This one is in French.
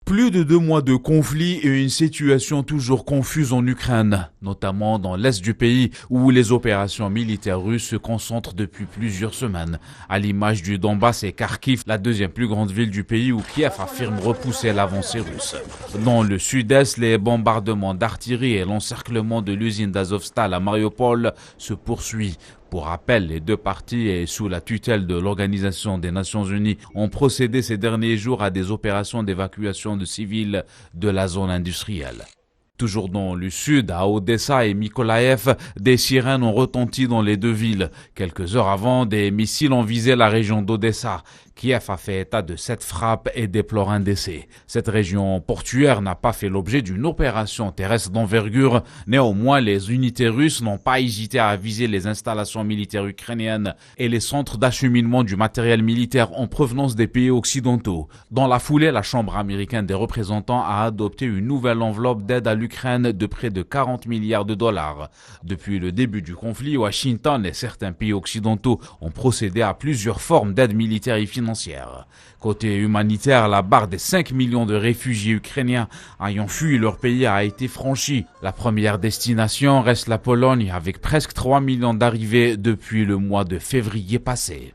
Plus de 2 mois de conflit et une situation toujours confuse en Ukraine, notamment dans l'est du pays où les opérations militaires russes se concentrent depuis plusieurs semaines. À l'image du Donbass et Kharkiv, la deuxième plus grande ville du pays où Kiev affirme repousser l'avancée russe. Dans le sud-est, les bombardements d'artillerie et l'encerclement de l'usine d'Azovstal à Mariupol se poursuivent. Pour rappel, les deux parties et sous la tutelle de l'Organisation des Nations Unies ont procédé ces derniers jours à des opérations d'évacuation de civils de la zone industrielle. Toujours dans le sud, à Odessa et Mykolaïev, des sirènes ont retenti dans les deux villes. Quelques heures avant, des missiles ont visé la région d'Odessa. Kiev a fait état de 7 frappes et déplore un décès. Cette région portuaire n'a pas fait l'objet d'une opération terrestre d'envergure. Néanmoins, les unités russes n'ont pas hésité à viser les installations militaires ukrainiennes et les centres d'acheminement du matériel militaire en provenance des pays occidentaux. Dans la foulée, la Chambre américaine des représentants a adopté une nouvelle enveloppe d'aide à l'Ukraine de près de 40 milliards de dollars. Depuis le début du conflit, Washington et certains pays occidentaux ont procédé à plusieurs formes d'aide militaire et financière. Côté humanitaire, la barre des 5 millions de réfugiés ukrainiens ayant fui leur pays a été franchie. La première destination reste la Pologne avec presque 3 millions d'arrivées depuis le mois de février passé.